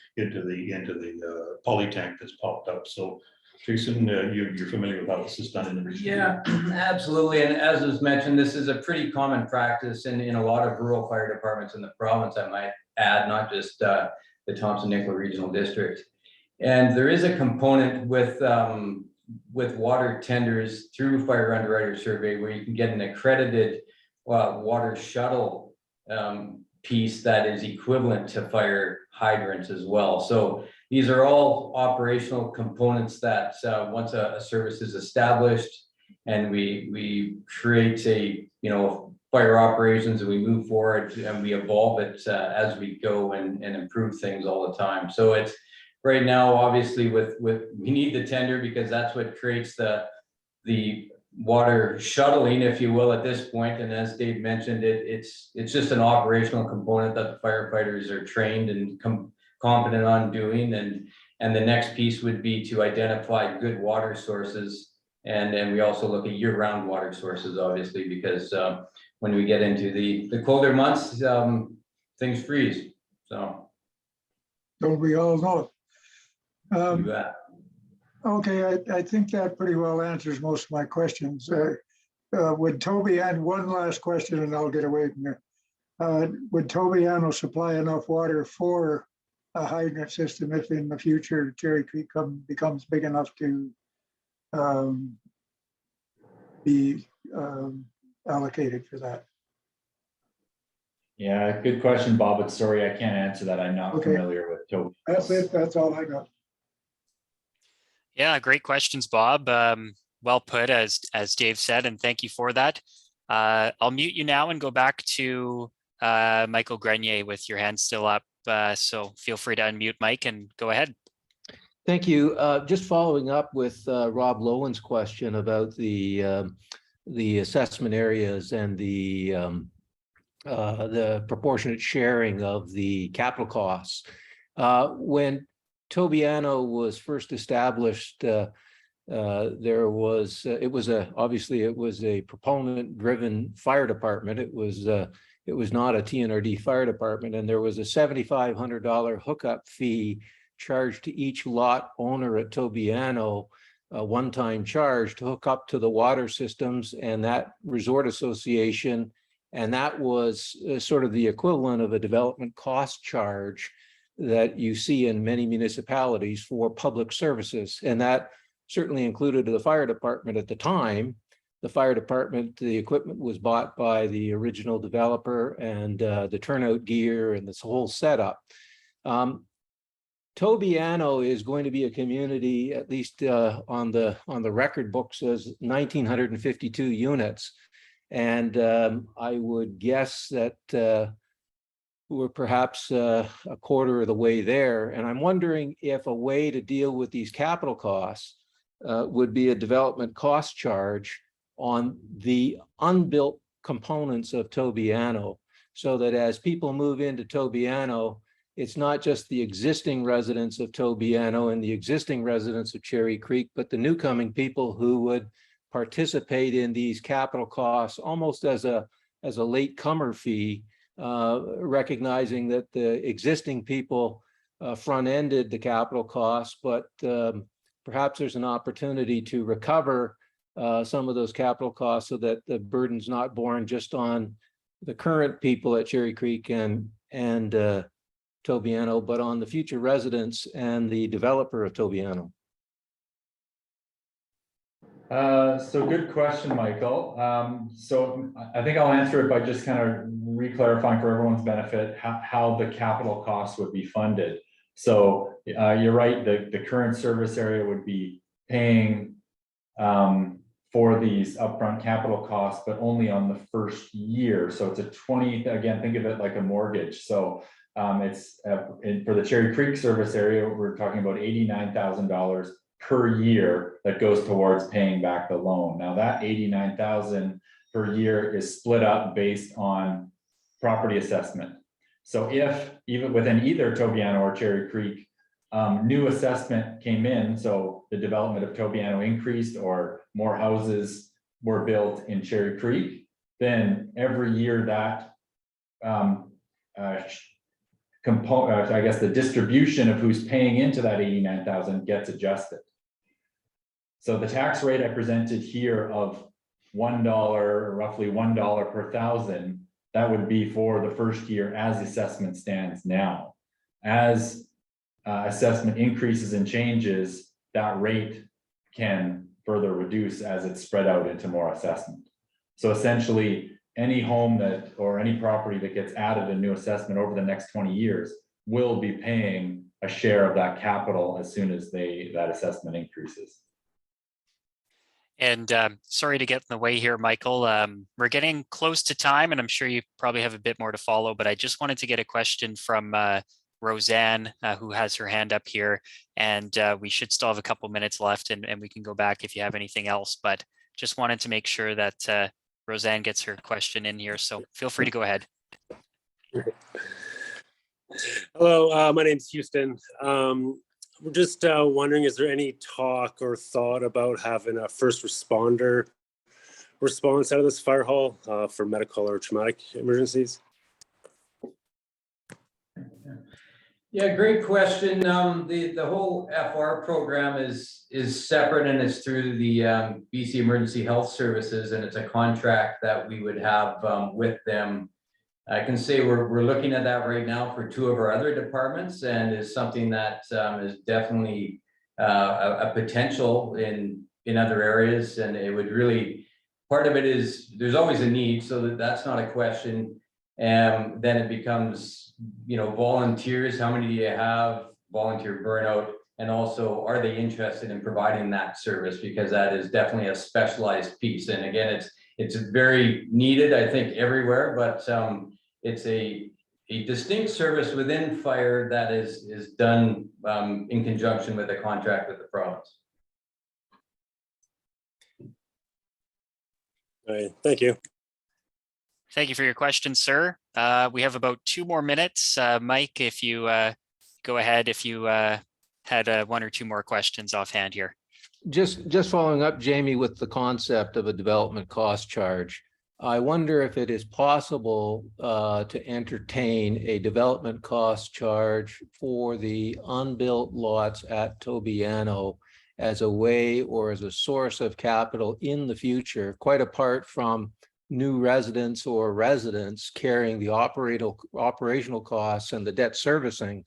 poly tank that's popped up. So Jason, you're familiar with how this is done in the region? Yeah, absolutely. And as was mentioned, this is a pretty common practice in a lot of rural fire departments in the province, I might add, not just the Thompson-Nicola Regional District. And there is a component with water tenders through Fire Underwriter Survey where you can get an accredited water shuttle piece that is equivalent to fire hydrants as well. So these are all operational components that once a service is established and we create fire operations and we move forward and we evolve it as we go and improve things all the time. So it's right now, obviously we need the tender because that's what creates the water shuttling, if you will, at this point. And as Dave mentioned, it's just an operational component that the firefighters are trained and competent on doing. And the next piece would be to identify good water sources. And we also look at year-round water sources, obviously, because when we get into the colder months, things freeze. So. Don't we all know? You bet. Okay, I think that pretty well answers most of my questions. Would Tobiano, one last question and I'll get away from here. Would Tobiano supply enough water for a hydrant system if in the future Cherry Creek becomes big enough to be allocated for that? Yeah, good question, Bob, but sorry, I can't answer that. I'm not familiar with Toby. That's it, that's all I got. Yeah, great questions, Bob. Well put, as Dave said, and thank you for that. I'll mute you now and go back to Michael Grenier with your hand still up. So feel free to unmute Mike and go ahead. Thank you. Just following up with Rob Lowen's question about the assessment areas and the proportionate sharing of the capital costs. When Tobiano was first established, obviously it was a proponent-driven fire department. It was not a TNRD fire department, and there was a $7,500 hookup fee charged to each lot owner at Tobiano, a one-time charge to hook up to the water systems and that resort association, and that was sort of the equivalent of a development cost charge that you see in many municipalities for public services. And that certainly included the fire department at the time. The fire department, the equipment was bought by the original developer and the turnout gear and this whole setup. Tobiano is going to be a community, at least on the record books, as 1,952 units. And I would guess that we're perhaps a quarter of the way there. And I'm wondering if a way to deal with these capital costs would be a development cost charge on the unbuilt components of Tobiano, so that as people move into Tobiano, it's not just the existing residents of Tobiano and the existing residents of Cherry Creek, but the new coming people who would participate in these capital costs almost as a late comer fee, recognizing that the existing people front-ended the capital costs, but perhaps there's an opportunity to recover some of those capital costs so that the burden's not borne just on the current people at Cherry Creek and Tobiano, but on the future residents and the developer of Tobiano. So good question, Michael. So I think I'll answer it by just kind of re-clarifying for everyone's benefit how the capital costs would be funded. So you're right, the current service area would be paying for these upfront capital costs, but only on the first year. So it's again, think of it like a mortgage. So it's for the Cherry Creek service area, we're talking about $89,000 per year that goes towards paying back the loan. Now that $89,000 per year is split up based on property assessment. So if even within either Tobiano or Cherry Creek, new assessment came in, so the development of Tobiano increased or more houses were built in Cherry Creek, then every year that component, I guess the distribution of who's paying into that 89,000 gets adjusted. So the tax rate I presented here of $1, or roughly $1 per thousand, that would be for the first year as the assessment stands now. As assessment increases and changes, that rate can further reduce as it's spread out into more assessment. So essentially, any home that, or any property that gets added a new assessment over the next 20 years will be paying a share of that capital as soon as that assessment increases. And sorry to get in the way here, Michael. We're getting close to time, and I'm sure you probably have a bit more to follow, but I just wanted to get a question from Roseanne, who has her hand up here, and we should still have a couple minutes left, and we can go back if you have anything else, but just wanted to make sure that Roseanne gets her question in here, so feel free to go ahead. Hello, my name's Houston. We're just wondering, is there any talk or thought about having a first responder response out of this fire hall for medical or traumatic emergencies? Yeah, great question. The whole FR program is separate, and it's through the BC Emergency Health Services, and it's a contract that we would have with them. I can say we're looking at that right now for 2 of our other departments, and is something that is definitely a potential in other areas. And it would really, part of it is there's always a need, so that's not a question. And then it becomes, volunteers, how many do you have, volunteer burnout, and also are they interested in providing that service, because that is definitely a specialized piece. And again, it's very needed, I think, everywhere, but it's a distinct service within fire that is done in conjunction with a contract with the province. All right, thank you. Thank you for your question, sir. We have about 2 more minutes. Mike, if you go ahead, if you had 1 or 2 more questions offhand here. Just following up, Jamie, with the concept of a development cost charge. I wonder if it is possible to entertain a development cost charge for the unbuilt lots at Tobiano as a way or as a source of capital in the future, quite apart from new residents or residents carrying the operational costs and the debt servicing.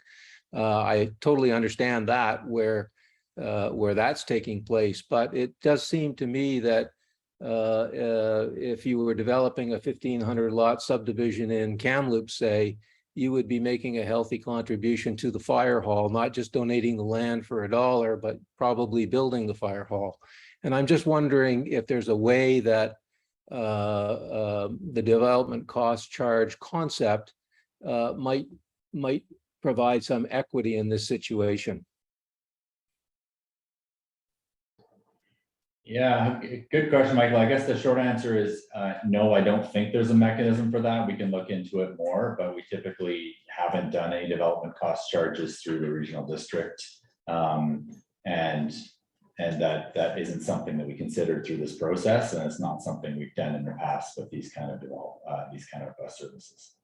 I totally understand that where that's taking place, but it does seem to me that if you were developing a 1,500 lot subdivision in Kamloops, say, you would be making a healthy contribution to the fire hall, not just donating the land for $1, but probably building the fire hall. And I'm just wondering if there's a way that the development cost charge concept might provide some equity in this situation. Yeah, good question, Michael. I guess the short answer is no, I don't think there's a mechanism for that. We can look into it more, but we typically haven't done any development cost charges through the regional district. And that isn't something that we considered through this process, and it's not something we've done in the past with these kind of services.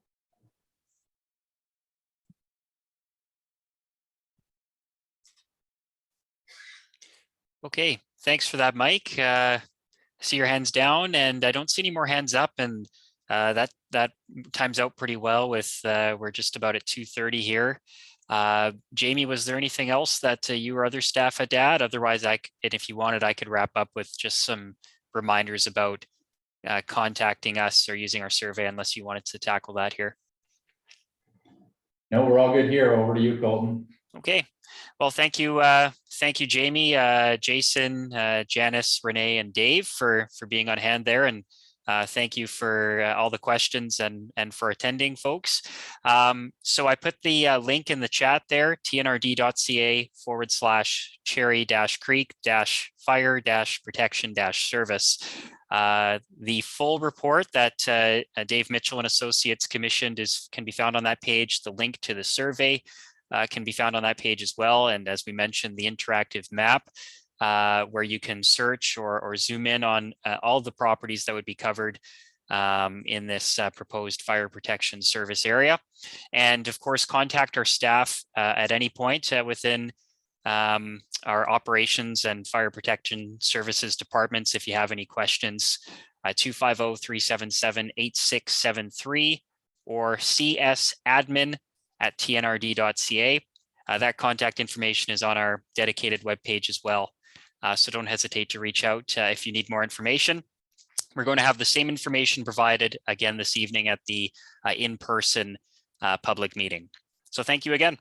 Okay, thanks for that, Mike. I see your hands down, and I don't see any more hands up, and that times out pretty well with we're just about at 2:30 here. Jamie, was there anything else that you or other staff had to add? Otherwise, and if you wanted, I could wrap up with just some reminders about contacting us or using our survey, unless you wanted to tackle that here. No, we're all good here. Over to you, Colton. Okay. Well, thank you, Jamie, Jason, Janice, Renee, and Dave for being on hand there, and thank you for all the questions and for attending, folks. So I put the link in the chat there, tnrd.ca/cherry-creek-fire-protection-service. The full report that Dave Mitchell and Associates commissioned can be found on that page. The link to the survey can be found on that page as well. And as we mentioned, the interactive map where you can search or zoom in on all the properties that would be covered in this proposed fire protection service area. And of course, contact our staff at any point within our operations and fire protection services departments if you have any questions. 250-377-8673 or csadmin@tnrd.ca. That contact information is on our dedicated webpage as well. So don't hesitate to reach out if you need more information. We're going to have the same information provided again this evening at the in-person public meeting. So thank you again.